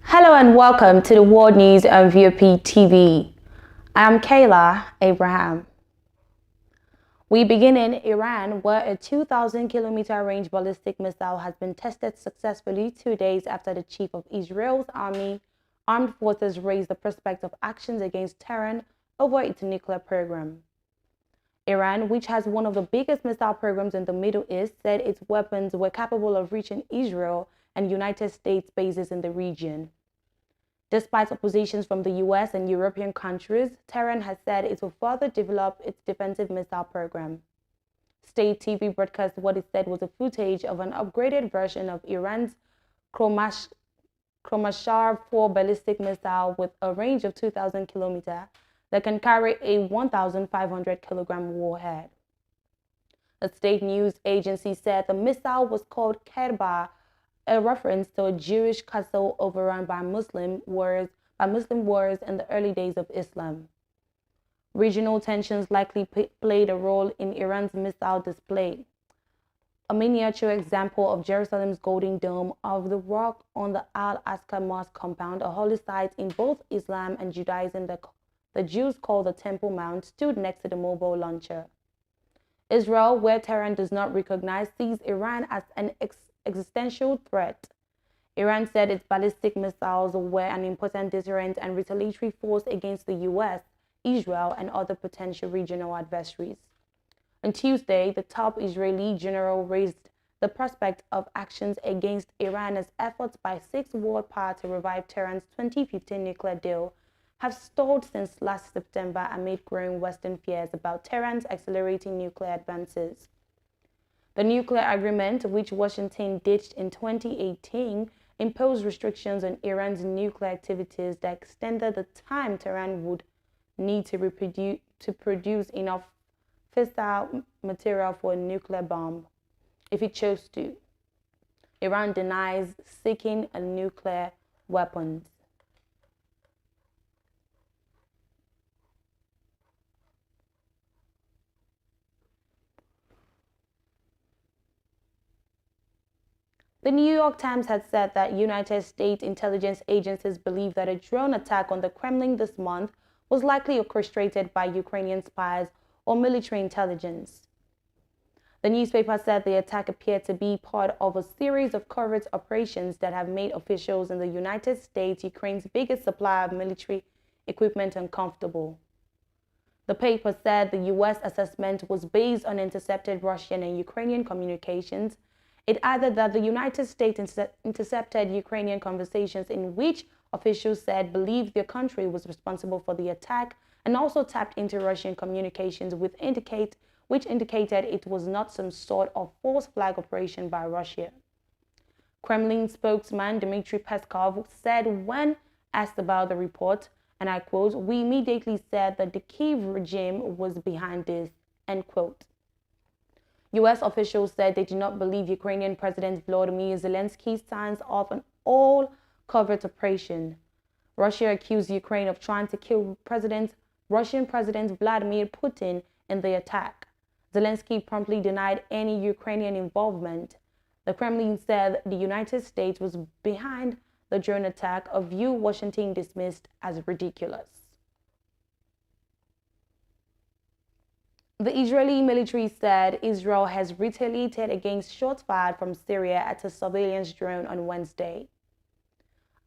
Hello and welcome to the World News on VOP TV. I am Kayla Abraham. We begin in Iran, where a 2,000-kilometer range ballistic missile has been tested successfully 2 days after the chief of Israel's armed forces raised the prospect of actions against Tehran over its nuclear program. Iran, which has one of the biggest missile programs in the Middle East, said its weapons were capable of reaching Israel and United States bases in the region. Despite oppositions from the US and European countries, Tehran has said it will further develop its defensive missile program. State TV broadcast what it said was a footage of an upgraded version of Iran's Kromashar-4 ballistic missile with a range of 2,000 kilometers that can carry a 1,500-kilogram warhead. The state news agency said the missile was called Kerba, a reference to a Jewish castle overrun by Muslim wars in the early days of Islam. Regional tensions likely played a role in Iran's missile display. A miniature example of Jerusalem's Golden Dome of the rock on the Al-Aqsa Mosque compound, a holy site in both Islam and Judaism that the Jews call the Temple Mount, stood next to the mobile launcher. Israel, where Tehran does not recognize, sees Iran as an existential threat. Iran said its ballistic missiles were an important deterrent and retaliatory force against the US, Israel, and other potential regional adversaries. On Tuesday, the top Israeli general raised the prospect of actions against Iran as efforts by six world powers to revive Tehran's 2015 nuclear deal have stalled since last September amid growing Western fears about Tehran's accelerating nuclear advances. The nuclear agreement, which Washington ditched in 2018, imposed restrictions on Iran's nuclear activities that extended the time Tehran would need to produce enough fissile material for a nuclear bomb, if it chose to. Iran denies seeking a nuclear weapons. The New York Times had said that United States intelligence agencies believe that a drone attack on the Kremlin this month was likely orchestrated by Ukrainian spies or military intelligence. The newspaper said the attack appeared to be part of a series of covert operations that have made officials in the United States, Ukraine's biggest supplier of military equipment, uncomfortable. The paper said the U.S. assessment was based on intercepted Russian and Ukrainian communications. It added that the United States intercepted Ukrainian conversations in which officials said believed their country was responsible for the attack, and also tapped into Russian communications which indicated it was not some sort of false flag operation by Russia. Kremlin spokesman Dmitry Peskov said when asked about the report, and I quote, "We immediately said that the Kyiv regime was behind this," end quote. U.S. officials said they do not believe Ukrainian President Volodymyr Zelensky signs off on all covert operation. Russia accused Ukraine of trying to kill Russian President Vladimir Putin in the attack. Zelensky promptly denied any Ukrainian involvement. The Kremlin said the United States was behind the drone attack, a view Washington dismissed as ridiculous. The Israeli military said Israel has retaliated against shots fired from Syria at a surveillance drone on Wednesday.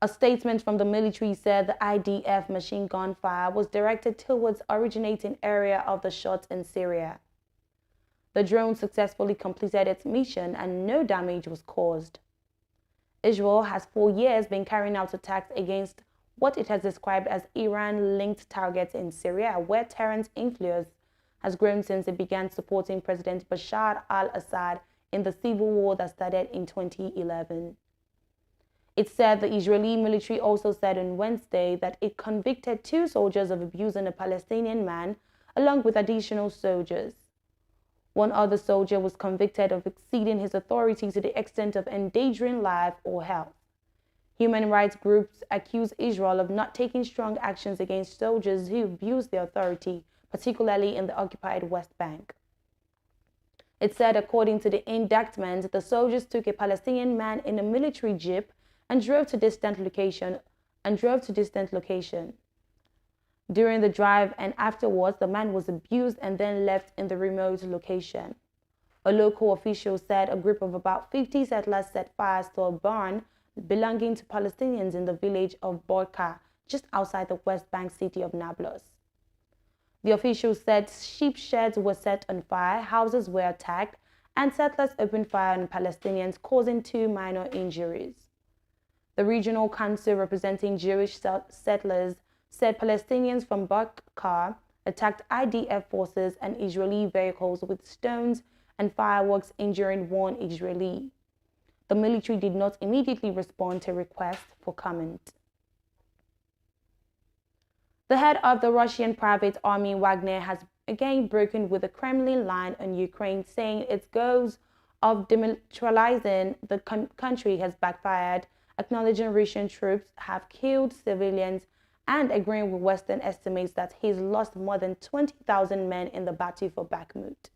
A statement from the military said the IDF machine gun fire was directed towards originating area of the shots in Syria. The drone successfully completed its mission and no damage was caused. Israel has for years been carrying out attacks against what it has described as Iran-linked targets in Syria, where Tehran's influence has grown since it began supporting President Bashar al-Assad in the civil war that started in 2011. It said the Israeli military also said on Wednesday that it convicted 2 soldiers of abusing a Palestinian man, along with additional soldiers. One other soldier was convicted of exceeding his authority to the extent of endangering life or health. Human rights groups accuse Israel of not taking strong actions against soldiers who abuse their authority, particularly in the occupied West Bank. It said, according to the indictment, the soldiers took a Palestinian man in a military jeep and drove to a distant location and drove to distant location. During the drive and afterwards, the man was abused and then left in the remote location. A local official said a group of about 50 settlers set fire to a barn belonging to Palestinians in the village of Borka, just outside the West Bank city of Nablus. The official said sheep sheds were set on fire, houses were attacked, and settlers opened fire on Palestinians, causing 2 minor injuries. The regional council representing Jewish settlers said Palestinians from Borka attacked IDF forces and Israeli vehicles with stones and fireworks, injuring 1 Israeli. The military did not immediately respond to requests for comment. The head of the Russian private army Wagner has again broken with the Kremlin line on Ukraine, saying its goals of demilitarizing the country has backfired, acknowledging Russian troops have killed civilians and agreeing with Western estimates that he's lost more than 20,000 men in the battle for Bakhmut.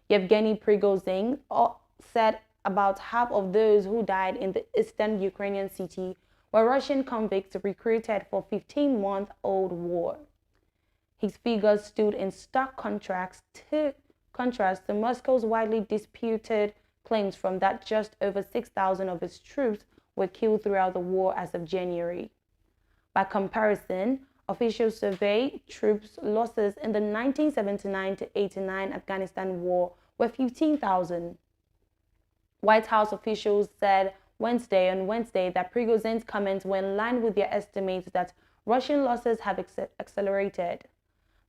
Yevgeny Prigozhin said about half of those who died in the eastern Ukrainian city were Russian convicts recruited for a 15-month-old war. His figures stood in stark contrast to Moscow's widely disputed claims from that just over 6,000 of its troops were killed throughout the war as of January. By comparison, officials survey troops losses in the 1979-89 Afghanistan war were 15,000. White House officials said on Wednesday that Prigozhin's comments were in line with their estimates that Russian losses have accelerated.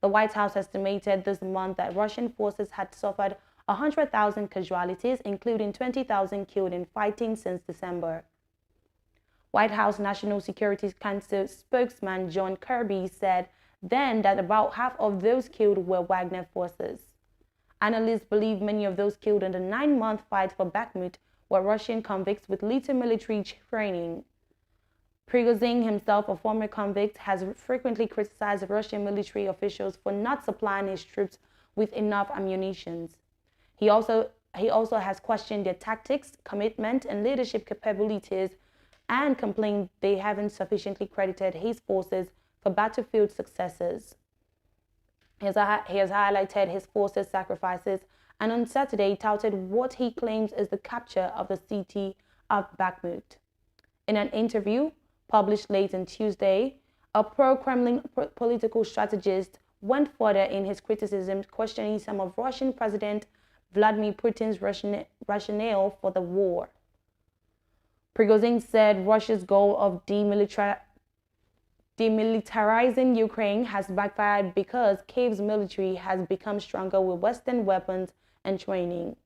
The White House estimated this month that Russian forces had suffered 100,000 casualties, including 20,000 killed in fighting since December. White House National Security Council spokesman John Kirby said then that about half of those killed were Wagner forces. Analysts believe many of those killed in the 9-month fight for Bakhmut were Russian convicts with little military training. Prigozhin, himself a former convict, has frequently criticized Russian military officials for not supplying his troops with enough ammunition. He also has questioned their tactics, commitment, and leadership capabilities, and complained they haven't sufficiently credited his forces for battlefield successes. He has highlighted his forces' sacrifices and on Saturday touted what he claims is the capture of the city of Bakhmut. In an interview published late on Tuesday, a pro-Kremlin political strategist went further in his criticism, questioning some of Russian President Vladimir Putin's rationale for the war. Prigozhin said Russia's goal of demilitarizing Ukraine has backfired because Kyiv's military has become stronger with Western weapons and training.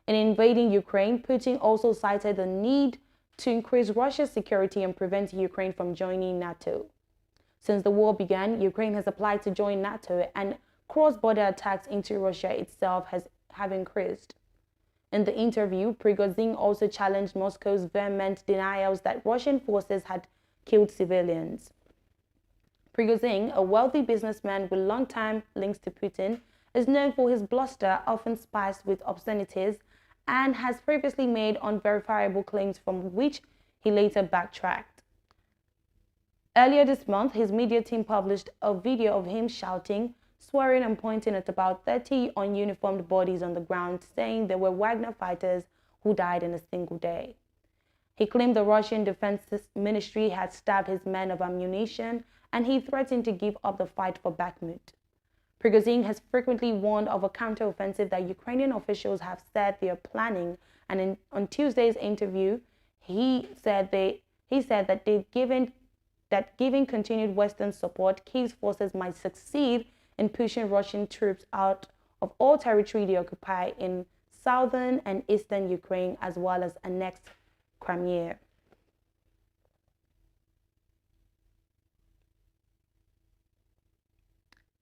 In invading Ukraine, Putin also cited the need to increase Russia's security and prevent Ukraine from joining NATO. Since the war began, Ukraine has applied to join NATO, and cross-border attacks into Russia itself have increased. In the interview, Prigozhin also challenged Moscow's vehement denials that Russian forces had killed civilians. Prigozhin, a wealthy businessman with long-time links to Putin, is known for his bluster, often spiced with obscenities, and has previously made unverifiable claims from which he later backtracked. Earlier this month, his media team published a video of him shouting, swearing and pointing at about 30 ununiformed bodies on the ground, saying they were Wagner fighters who died in a single day. He claimed the Russian Defense Ministry had starved his men of ammunition, and he threatened to give up the fight for Bakhmut. Prigozhin has frequently warned of a counteroffensive that Ukrainian officials have said they are planning, and on Tuesday's interview, he said that giving continued Western support, Kyiv's forces might succeed in pushing Russian troops out of all territory they occupy in southern and eastern Ukraine, as well as annexed Crimea.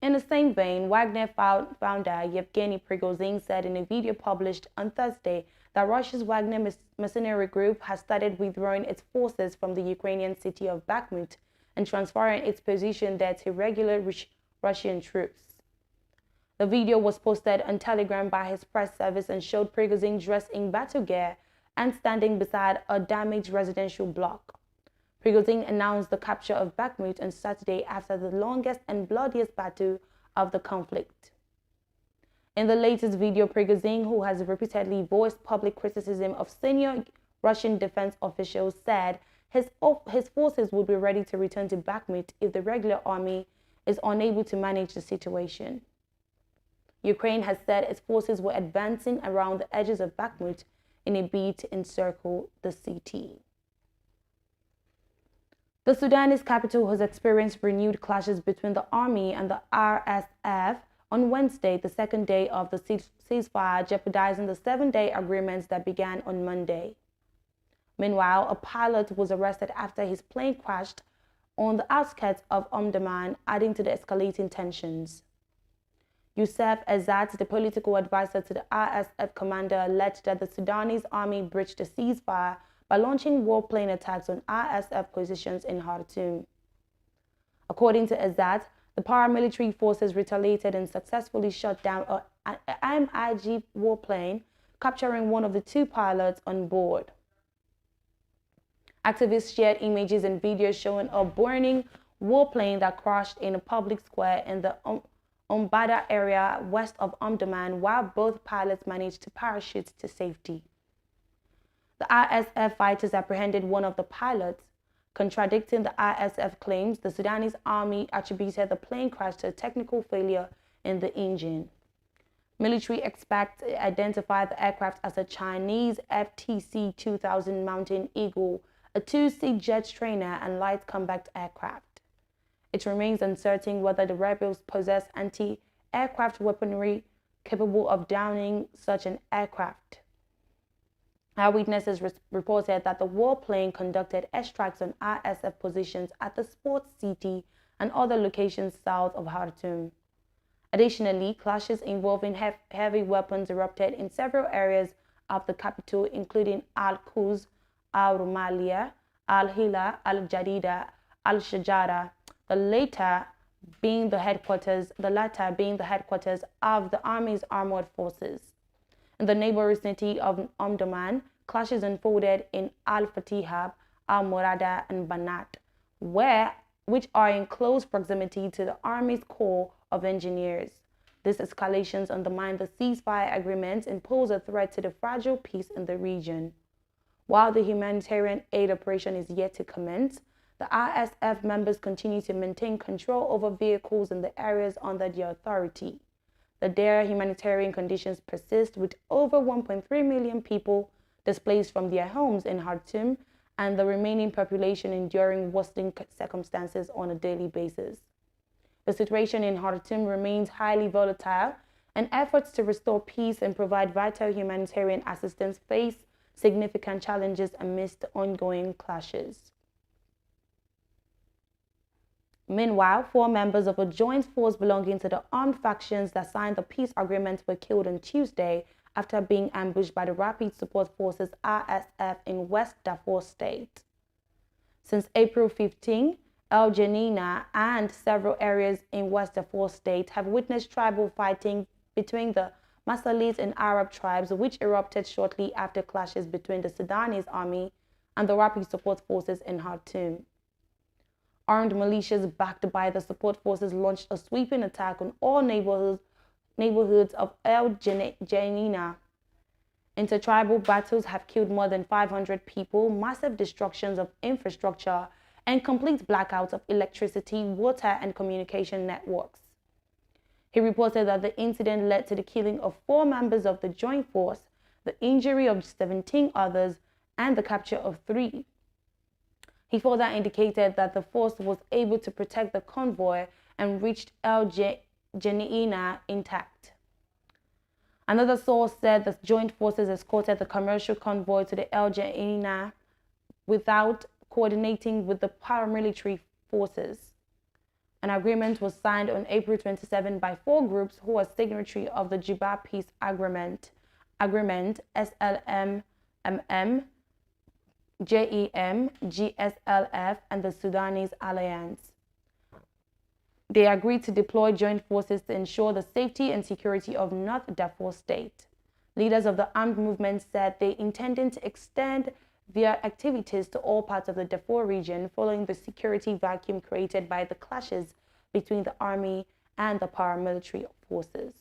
In the same vein, Wagner founder Yevgeny Prigozhin said in a video published on Thursday that Russia's Wagner mercenary group has started withdrawing its forces from the Ukrainian city of Bakhmut and transferring its position there to regular Russian troops. The video was posted on Telegram by his press service and showed Prigozhin dressed in battle gear and standing beside a damaged residential block. Prigozhin announced the capture of Bakhmut on Saturday after the longest and bloodiest battle of the conflict. In the latest video, Prigozhin, who has repeatedly voiced public criticism of senior Russian defense officials, said his forces would be ready to return to Bakhmut if the regular army is unable to manage the situation. Ukraine has said its forces were advancing around the edges of Bakhmut in a bid to encircle the city. The Sudanese capital has experienced renewed clashes between the army and the RSF on Wednesday, the second day of the ceasefire, jeopardizing the 7-day agreements that began on Monday. Meanwhile, a pilot was arrested after his plane crashed on the outskirts of Omdurman, adding to the escalating tensions. Youssef Ezzat, the political advisor to the RSF commander, alleged that the Sudanese army breached the ceasefire by launching warplane attacks on RSF positions in Khartoum. According to Ezzat, the paramilitary forces retaliated and successfully shot down an MiG warplane, capturing one of the 2 pilots on board. Activists shared images and videos showing a burning warplane that crashed in a public square in the Umbada area west of Omdurman, while both pilots managed to parachute to safety. The RSF fighters apprehended one of the pilots. Contradicting the RSF claims, the Sudanese army attributed the plane crash to a technical failure in the engine. Military experts identified the aircraft as a Chinese FTC-2000 Mountain Eagle, a 2-seat jet trainer and light combat aircraft. It remains uncertain whether the rebels possess anti-aircraft weaponry capable of downing such an aircraft. Eyewitnesses reported that the warplane conducted airstrikes on RSF positions at the sports city and other locations south of Khartoum. Additionally, clashes involving heavy weapons erupted in several areas of the capital, including Al-Quds, Al-Rumalia, Al-Hila, Al-Jadida, Al-Shajara, the latter being the headquarters of the army's armored forces. In the neighboring city of Omdurman, clashes unfolded in Al-Fatihab, Al-Murada, and Banat, which are in close proximity to the Army's Corps of Engineers. These escalations undermine the ceasefire agreement and pose a threat to the fragile peace in the region. While the humanitarian aid operation is yet to commence, the RSF members continue to maintain control over vehicles in the areas under their authority. The dire humanitarian conditions persist, with over 1.3 million people displaced from their homes in Khartoum and the remaining population enduring worsening circumstances on a daily basis. The situation in Khartoum remains highly volatile, and efforts to restore peace and provide vital humanitarian assistance face significant challenges amidst the ongoing clashes. Meanwhile, 4 members of a joint force belonging to the armed factions that signed the peace agreement were killed on Tuesday after being ambushed by the Rapid Support Forces RSF in West Darfur State. Since April 15, El Janina and several areas in West Darfur State have witnessed tribal fighting between the Masalit and Arab tribes, which erupted shortly after clashes between the Sudanese army and the Rapid Support Forces in Khartoum. Armed militias backed by the support forces launched a sweeping attack on all neighborhoods of El Janina. Intertribal battles have killed more than 500 people, massive destructions of infrastructure, and complete blackouts of electricity, water, and communication networks. He reported that the incident led to the killing of 4 members of the joint force, the injury of 17 others, and the capture of 3. He further indicated that the force was able to protect the convoy and reached El Janina intact. Another source said the joint forces escorted the commercial convoy to the El Janina without coordinating with the paramilitary forces. An agreement was signed on April 27 by 4 groups who are signatory of the Juba Peace Agreement SLMMM, JEM, GSLF, and the Sudanese Alliance. They agreed to deploy joint forces to ensure the safety and security of North Darfur State. Leaders of the armed movement said they intended to extend via activities to all parts of the Darfur region following the security vacuum created by the clashes between the army and the paramilitary forces.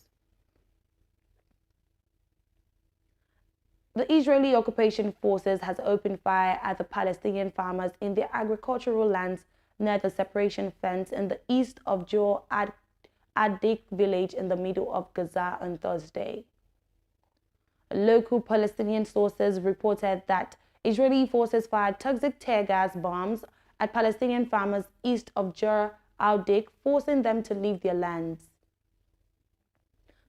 The Israeli occupation forces has opened fire at the Palestinian farmers in their agricultural lands near the separation fence in the east of Jor Adik village in the middle of Gaza on Thursday. Local Palestinian sources reported that Israeli forces fired toxic tear gas bombs at Palestinian farmers east of Jor Adik, forcing them to leave their lands.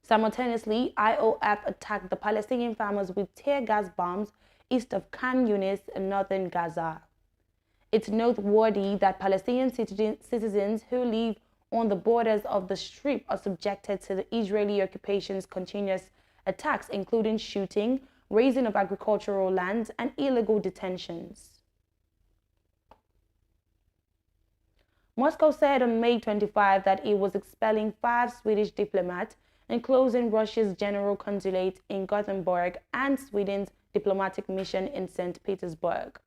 Simultaneously, IOF attacked the Palestinian farmers with tear gas bombs east of Khan Yunis in northern Gaza. It's noteworthy that Palestinian citizens who live on the borders of the Strip are subjected to the Israeli occupation's continuous attacks, including shooting, razing of agricultural lands, and illegal detentions. Moscow said on May 25 that it was expelling 5 Swedish diplomats and closing Russia's general consulate in Gothenburg and Sweden's diplomatic mission in St. Petersburg.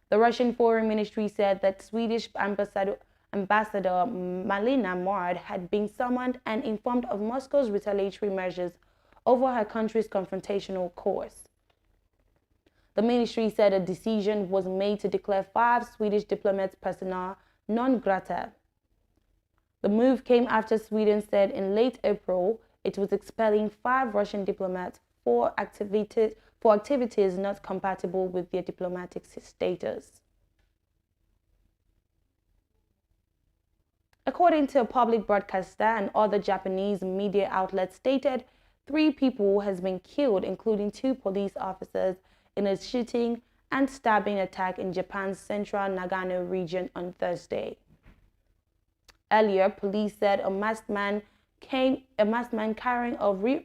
The Russian Foreign Ministry said that Swedish Ambassador Malina Mard had been summoned and informed of Moscow's retaliatory measures over her country's confrontational course. The ministry said a decision was made to declare 5 Swedish diplomats persona non grata. The move came after Sweden said in late April it was expelling 5 Russian diplomats for activities not compatible with their diplomatic status. According to a public broadcaster and other Japanese media outlets stated, 3 people has been killed, including 2 police officers, in a shooting and stabbing attack in Japan's central Nagano region on Thursday. Earlier, police said a masked man carrying a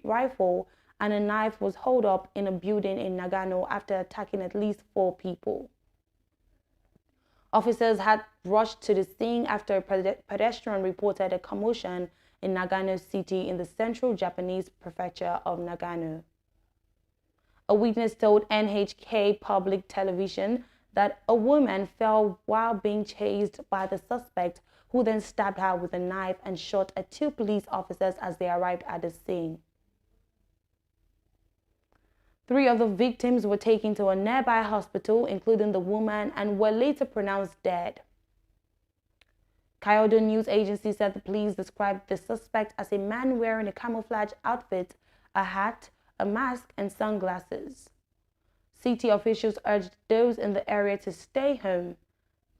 rifle and a knife was holed up in a building in Nagano after attacking at least 4 people. Officers had rushed to the scene after a pedestrian reported a commotion in Nagano City in the central Japanese prefecture of Nagano. A witness told NHK Public Television that a woman fell while being chased by the suspect, who then stabbed her with a knife and shot at 2 police officers as they arrived at the scene. 3 of the victims were taken to a nearby hospital, including the woman, and were later pronounced dead. Kyodo News Agency said the police described the suspect as a man wearing a camouflage outfit, a hat, a mask, and sunglasses. City officials urged those in the area to stay home.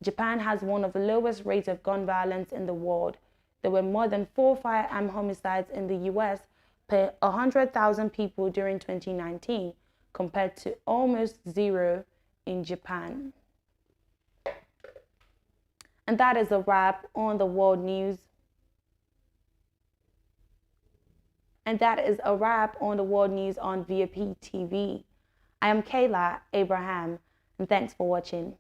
Japan has one of the lowest rates of gun violence in the world. There were more than 4 firearm homicides in the US per 100,000 people during 2019, compared to almost 0 in Japan. And that is a wrap on the world news. on the world news on VOP TV. I am Kayla Abraham, and thanks for watching.